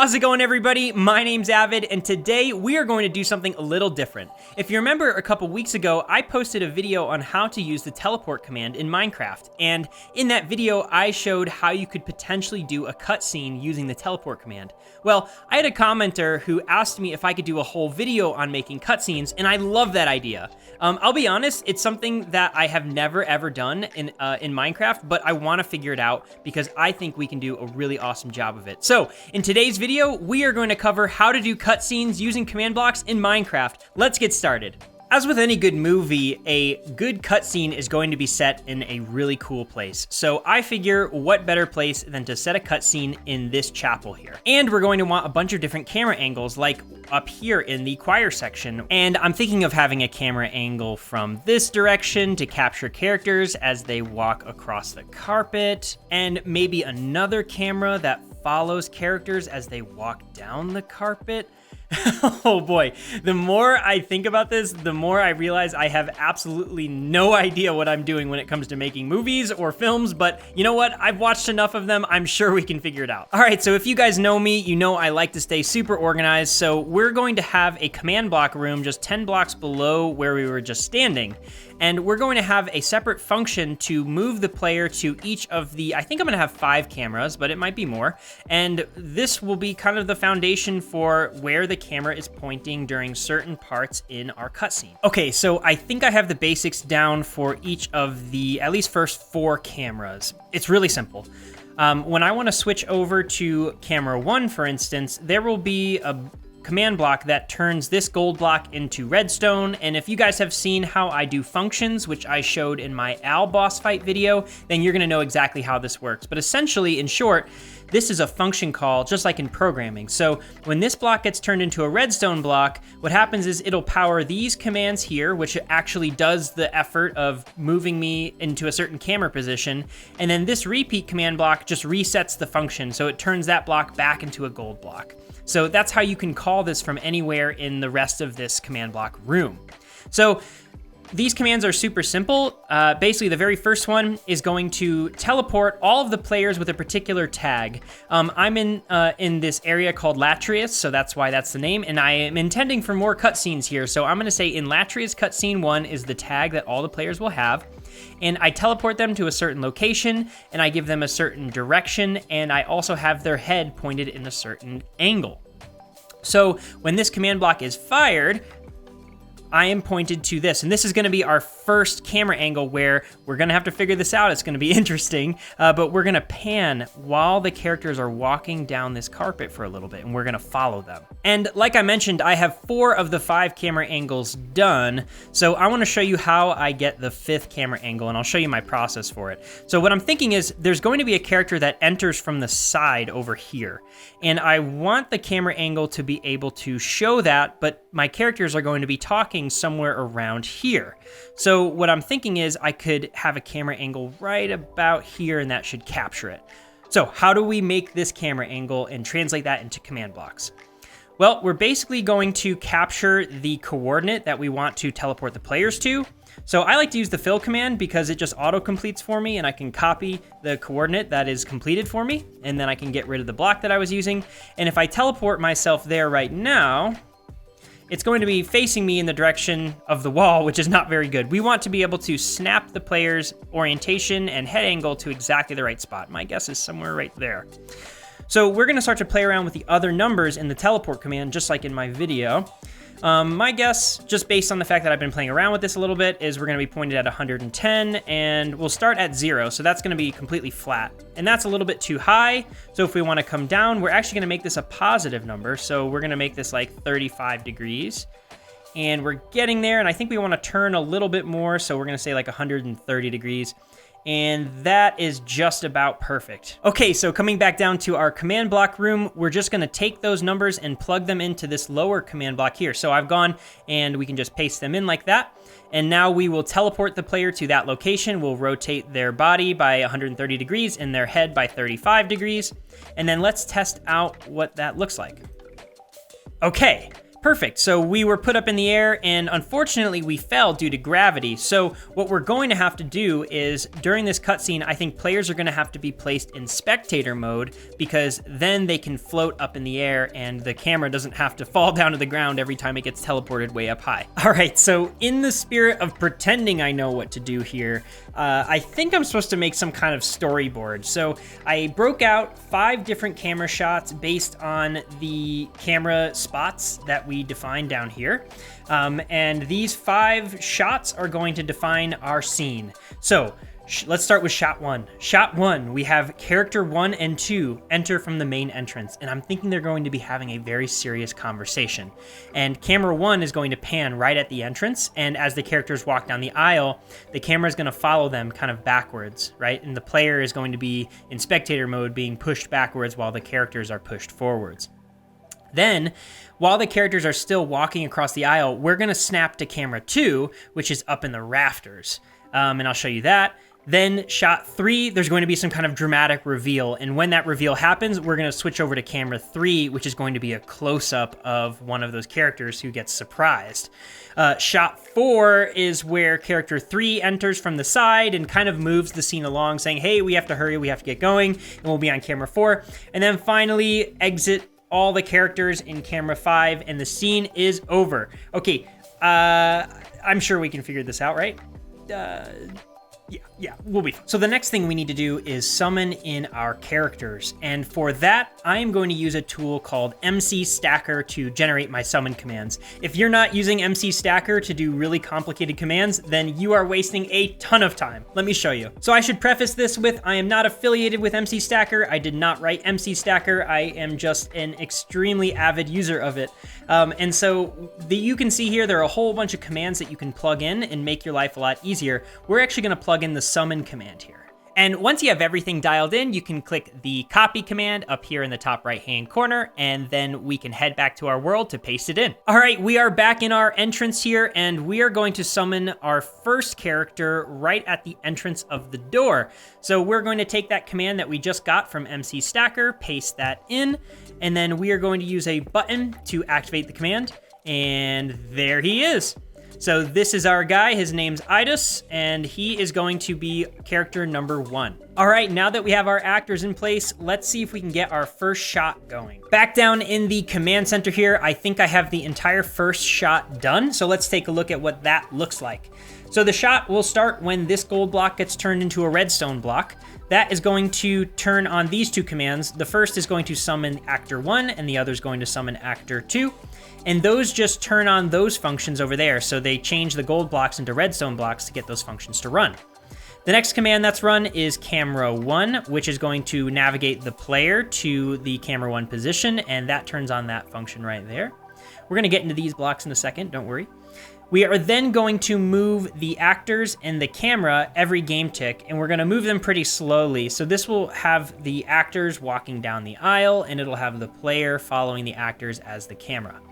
How's it going, everybody? My name's Avid, and today we are going to do something a little different. If you remember a couple weeks ago, I posted a video on how to use the teleport command in Minecraft, and in that video, I showed how you could potentially do a cutscene using the teleport command. Well, I had a commenter who asked me if I could do a whole video on making cutscenes, and I love that idea. I'll be honest, it's something that I have never ever done in Minecraft, but I want to figure it out because I think we can do a really awesome job of it. So, in today's video, we are going to cover how to do cutscenes using command blocks in Minecraft. Let's get started. As with any good movie, a good cutscene is going to be set in a really cool place. So I figure what better place than to set a cutscene in this chapel here. And we're going to want a bunch of different camera angles, like up here in the choir section. And I'm thinking of having a camera angle from this direction to capture characters as they walk across the carpet, and maybe another camera that follows characters as they walk down the carpet. Oh boy, the more I think about this, the more I realize I have absolutely no idea what I'm doing when it comes to making movies or films, but you know what? I've watched enough of them, I'm sure we can figure it out. All right, so if you guys know me, you know I like to stay super organized, so we're going to have a command block room just 10 blocks below where we were just standing. And we're going to have a separate function to move the player to each of the, I think I'm gonna have 5 cameras, but it might be more. And this will be kind of the foundation for where the camera is pointing during certain parts in our cutscene. Okay, so I think I have the basics down for each of the, at least first 4 cameras. It's really simple. When I wanna switch over to camera 1, for instance, there will be a command block that turns this gold block into redstone, and if you guys have seen how I do functions, which I showed in my Owl boss fight video, then you're gonna know exactly how this works. But essentially, in short, this is a function call, just like in programming. So when this block gets turned into a redstone block, what happens is it'll power these commands here, which actually does the effort of moving me into a certain camera position, and then this repeat command block just resets the function, so it turns that block back into a gold block. So that's how you can call this from anywhere in the rest of this command block room. So these commands are super simple. Basically, the very first one is going to teleport all of the players with a particular tag. I'm in this area called Latrius, so that's why that's the name, and I am intending for more cutscenes here. So I'm gonna say in Latrius cutscene 1 is the tag that all the players will have, and I teleport them to a certain location, and I give them a certain direction, and I also have their head pointed in a certain angle. So when this command block is fired, I am pointed to this, and this is gonna be our first camera angle where we're gonna have to figure this out. It's gonna be interesting, but we're gonna pan while the characters are walking down this carpet for a little bit, and we're gonna follow them. And like I mentioned, I have 4 of the 5 camera angles done, so I wanna show you how I get the 5th camera angle, and I'll show you my process for it. So what I'm thinking is there's going to be a character that enters from the side over here, and I want the camera angle to be able to show that, but my characters are going to be talking somewhere around here. So what I'm thinking is I could have a camera angle right about here, and that should capture it. So how do we make this camera angle and translate that into command blocks? Well, we're basically going to capture the coordinate that we want to teleport the players to. So I like to use the fill command because it just auto-completes for me, and I can copy the coordinate that is completed for me, and then I can get rid of the block that I was using. And if I teleport myself there right now, it's going to be facing me in the direction of the wall, which is not very good. We want to be able to snap the player's orientation and head angle to exactly the right spot. My guess is somewhere right there. So we're gonna start to play around with the other numbers in the teleport command, just like in my video. My guess, just based on the fact that I've been playing around with this a little bit, is we're gonna be pointed at 110, and we'll start at 0, so that's gonna be completely flat. And that's a little bit too high, so if we wanna come down, we're actually gonna make this a positive number, so we're gonna make this like 35 degrees. And we're getting there, and I think we wanna turn a little bit more, so we're gonna say like 130 degrees. And that is just about perfect. Okay, so coming back down to our command block room, we're just gonna take those numbers and plug them into this lower command block here. So I've gone and we can just paste them in like that. And now we will teleport the player to that location. We'll rotate their body by 130 degrees and their head by 35 degrees. And then let's test out what that looks like. Okay, Perfect. So we were put up in the air, and unfortunately we fell due to gravity. So what we're going to have to do is, during this cutscene, I think players are going to have to be placed in spectator mode, because then they can float up in the air and the camera doesn't have to fall down to the ground every time it gets teleported way up high. All right, so in the spirit of pretending I know what to do here, I think I'm supposed to make some kind of storyboard. So I broke out 5 different camera shots based on the camera spots that we defined down here. And these 5 shots are going to define our scene. So let's start with shot 1. Shot 1, we have character 1 and 2 enter from the main entrance, and I'm thinking they're going to be having a very serious conversation. And camera 1 is going to pan right at the entrance, and as the characters walk down the aisle, the camera is going to follow them kind of backwards, right? And the player is going to be in spectator mode, being pushed backwards while the characters are pushed forwards. Then, while the characters are still walking across the aisle, we're going to snap to camera 2, which is up in the rafters. And I'll show you that. Then shot 3, there's going to be some kind of dramatic reveal. And when that reveal happens, we're going to switch over to camera 3, which is going to be a close-up of one of those characters who gets surprised. Shot 4 is where character 3 enters from the side and kind of moves the scene along, saying, hey, we have to hurry, we have to get going, and we'll be on camera 4. And then finally, exit all the characters in camera 5, and the scene is over. Okay, I'm sure we can figure this out, right? Yeah, we'll be fine. So the next thing we need to do is summon in our characters. And for that, I am going to use a tool called MC Stacker to generate my summon commands. If you're not using MC Stacker to do really complicated commands, then you are wasting a ton of time. Let me show you. So I should preface this with, I am not affiliated with MC Stacker. I did not write MC Stacker. I am just an extremely avid user of it. And so you can see here, there are a whole bunch of commands that you can plug in and make your life a lot easier. We're actually going to plug in the summon command here. And once you have everything dialed in, you can click the copy command up here in the top right-hand corner, and then we can head back to our world to paste it in. All right, we are back in our entrance here, and we are going to summon our first character right at the entrance of the door. So we're going to take that command that we just got from MC Stacker, paste that in, and then we are going to use a button to activate the command, and there he is. So this is our guy, his name's Idus, and he is going to be character number 1. All right, now that we have our actors in place, let's see if we can get our first shot going. Back down in the command center here, I think I have the entire first shot done, so let's take a look at what that looks like. So the shot will start when this gold block gets turned into a redstone block. That is going to turn on these 2 commands. The first is going to summon actor 1, and the other is going to summon actor 2. And those just turn on those functions over there, so they change the gold blocks into redstone blocks to get those functions to run. The next command that's run is camera 1, which is going to navigate the player to the camera 1 position, and that turns on that function right there. We're gonna get into these blocks in a second, don't worry. We are then going to move the actors and the camera every game tick, and we're gonna move them pretty slowly. So this will have the actors walking down the aisle, and it'll have the player following the actors as the camera.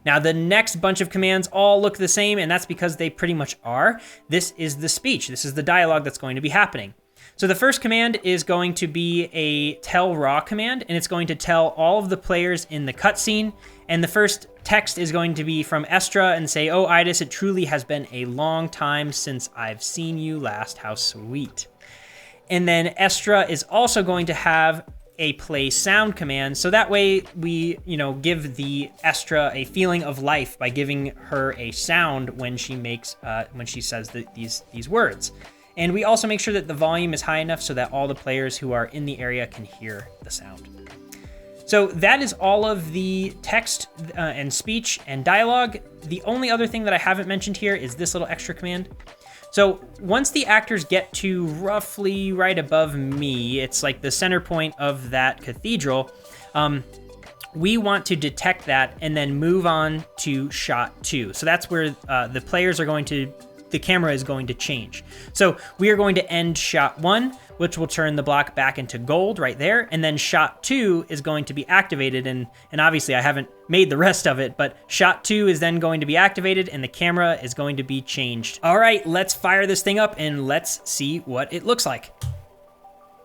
Now, the next bunch of commands all look the same, and that's because they pretty much are. This is the speech. This is the dialogue that's going to be happening. So the first command is going to be a tell raw command, and it's going to tell all of the players in the cutscene. And the first text is going to be from Estra and say, "Oh, Idus, it truly has been a long time since I've seen you last. How sweet." And then Estra is also going to have a play sound command, so that way we, give the Estra a feeling of life by giving her a sound when she makes when she says these words. And we also make sure that the volume is high enough so that all the players who are in the area can hear the sound. So that is all of the text and speech and dialogue. The only other thing that I haven't mentioned here is this little extra command. So once the actors get to roughly right above me, it's like the center point of that cathedral, we want to detect that and then move on to shot 2. So that's where the camera is going to change. So we are going to end shot 1, which will turn the block back into gold right there. And then shot 2 is going to be activated. And obviously I haven't made the rest of it, but shot 2 is then going to be activated and the camera is going to be changed. All right, let's fire this thing up and let's see what it looks like.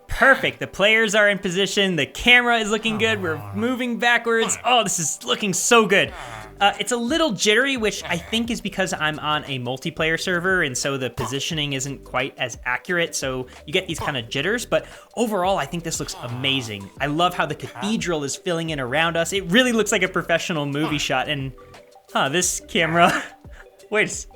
Perfect, the players are in position, the camera is looking good, we're moving backwards. Oh, this is looking so good. It's a little jittery, which I think is because I'm on a multiplayer server, and so the positioning isn't quite as accurate, so you get these kind of jitters, but overall, I think this looks amazing. I love how the cathedral is filling in around us. It really looks like a professional movie shot, and, this camera, wait.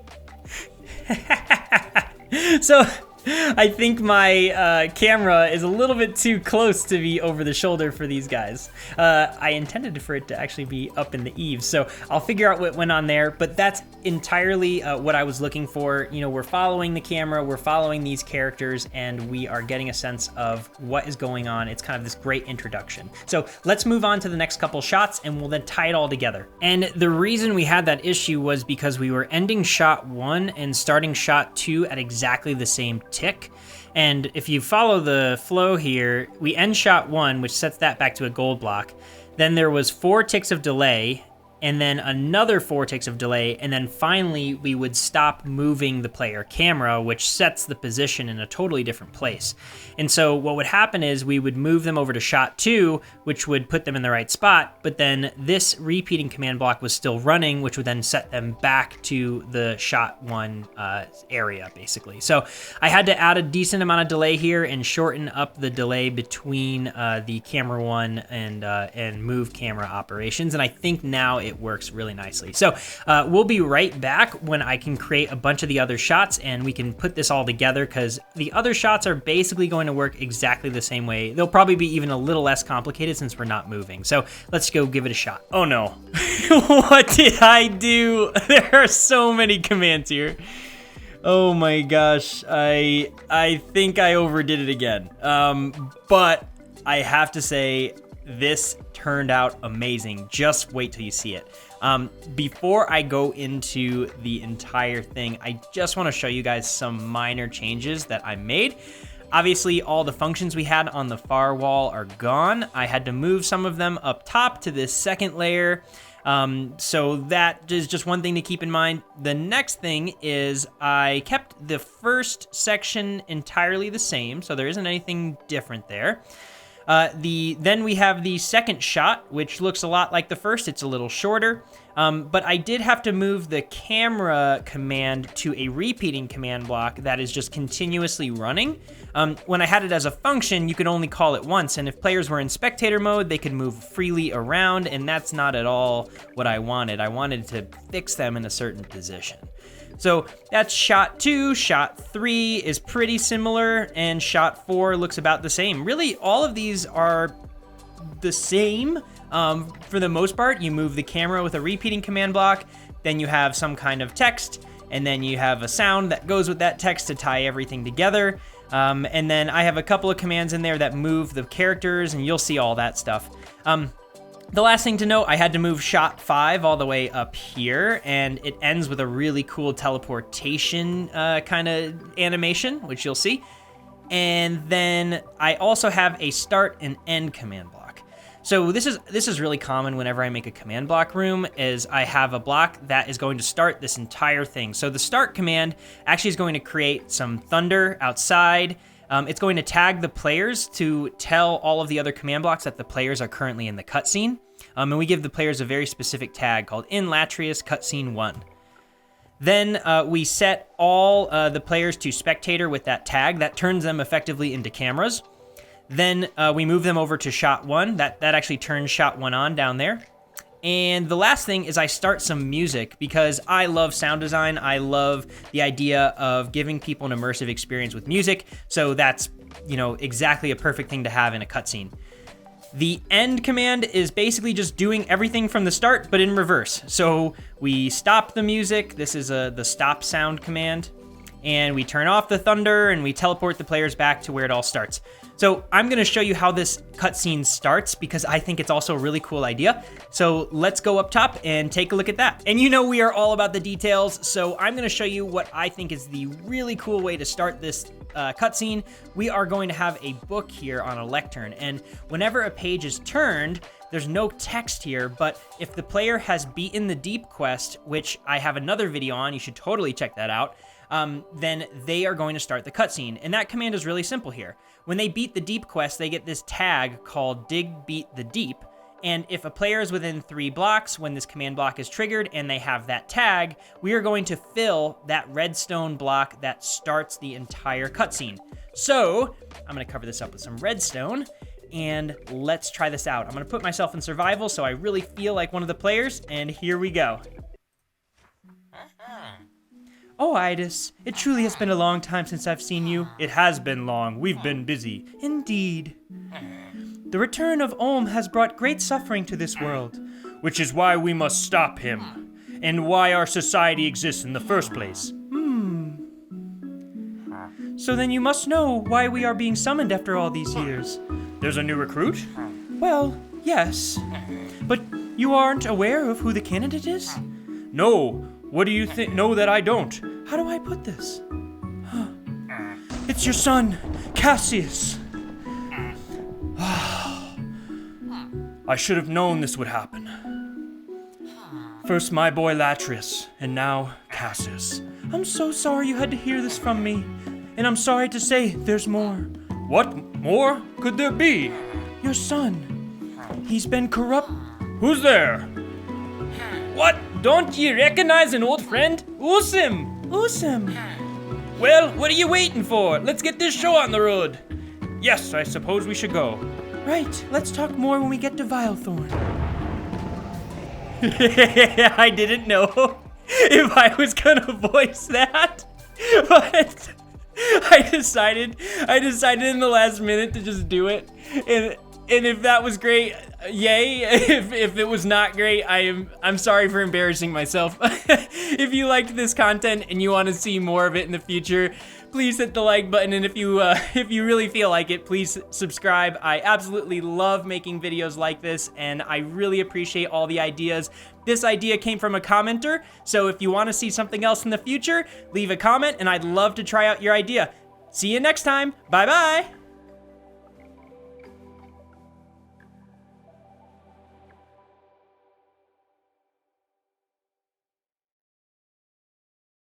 So, I think my camera is a little bit too close to be over the shoulder for these guys. I intended for it to actually be up in the eaves, so I'll figure out what went on there, but that's entirely what I was looking for. You know, we're following the camera, we're following these characters, and we are getting a sense of what is going on. It's kind of this great introduction. So let's move on to the next couple shots, and we'll then tie it all together. And the reason we had that issue was because we were ending shot 1 and starting shot 2 at exactly the same tick. And if you follow the flow here, we end shot 1, which sets that back to a gold block. Then there was 4 ticks of delay, and then another 4 ticks of delay, and then finally we would stop moving the player camera, which sets the position in a totally different place. And so what would happen is we would move them over to shot 2, which would put them in the right spot, but then this repeating command block was still running, which would then set them back to the shot 1 area, basically. So I had to add a decent amount of delay here and shorten up the delay between the camera 1 and move camera operations, and I think now it works really nicely. So we'll be right back when I can create a bunch of the other shots and we can put this all together, because the other shots are basically going to work exactly the same way. They'll probably be even a little less complicated since we're not moving. So let's go give it a shot. Oh no. What did I do? There are so many commands here. Oh my gosh. I think I overdid it again. But I have to say, this turned out amazing. Just wait till you see it. Before I go into the entire thing, I just want to show you guys some minor changes that I made. Obviously, all the functions we had on the far wall are gone. I had to move some of them up top to this second layer. So that is just one thing to keep in mind. The next thing is I kept the first section entirely the same, so there isn't anything different there. Then we have the second shot, which looks a lot like the first. It's a little shorter, but I did have to move the camera command to a repeating command block that is just continuously running. When I had it as a function, you could only call it once, and if players were in spectator mode, they could move freely around, and that's not at all what I wanted. I wanted to fix them in a certain position. So that's shot 2, shot 3 is pretty similar, and shot 4 looks about the same. Really, all of these are the same for the most part. You move the camera with a repeating command block, then you have some kind of text, and then you have a sound that goes with that text to tie everything together. And then I have a couple of commands in there that move the characters, and you'll see all that stuff. The last thing to note, I had to move shot 5 all the way up here, and it ends with a really cool teleportation kind of animation, which you'll see. And then I also have a start and end command block. So this is really common whenever I make a command block room, is I have a block that is going to start this entire thing. So the start command actually is going to create some thunder outside. It's going to tag the players to tell all of the other command blocks that the players are currently in the cutscene. And we give the players a very specific tag called in Latrius Cutscene 1. Then we set all the players to spectator with that tag. That turns them effectively into cameras. Then we move them over to shot 1. That actually turns shot 1 on down there. And the last thing is I start some music, because I love sound design. I love the idea of giving people an immersive experience with music. So that's, exactly a perfect thing to have in a cutscene. The end command is basically just doing everything from the start, but in reverse. So we stop the music. This is the stop sound command. And we turn off the thunder, and we teleport the players back to where it all starts. So I'm going to show you how this cutscene starts, because I think it's also a really cool idea. So let's go up top and take a look at that. And we are all about the details, so I'm going to show you what I think is the really cool way to start this cutscene. We are going to have a book here on a lectern, and whenever a page is turned, there's no text here, but if the player has beaten the deep quest, which I have another video on, you should totally check that out, then they are going to start the cutscene. And that command is really simple here. When they beat the deep quest, they get this tag called dig beat the deep, And if a player is within 3 blocks when this command block is triggered and they have that tag, we are going to fill that redstone block that starts the entire cutscene. So I'm gonna cover this up with some redstone, and let's try this out. I'm gonna put myself in survival so I really feel like one of the players, and here we go. Oh, Idis, it truly has been a long time since I've seen you. It has been long. We've been busy. Indeed. The return of Olm has brought great suffering to this world. Which is why we must stop him, and why our society exists in the first place. So then you must know why we are being summoned after all these years. There's a new recruit? Well, yes. But you aren't aware of who the candidate is? No. What do you think? No, that I don't. How do I put this? It's your son, Cassius. I should have known this would happen. First my boy Latrius, and now Cassius. I'm so sorry you had to hear this from me. And I'm sorry to say there's more. What more could there be? Your son. He's been corrupt. Who's there? What? Don't you recognize an old friend? Usim! Usim! Well, what are you waiting for? Let's get this show on the road. Yes, I suppose we should go. Right, let's talk more when we get to Vilethorn. I didn't know if I was gonna voice that, but I decided in the last minute to just do it, and if that was great, yay. If it was not great, I'm sorry for embarrassing myself. If you liked this content and you want to see more of it in the future, please hit the like button, and if you really feel like it, please subscribe. I absolutely love making videos like this, and I really appreciate all the ideas. This idea came from a commenter, so if you want to see something else in the future, leave a comment, and I'd love to try out your idea. See you next time. Bye-bye.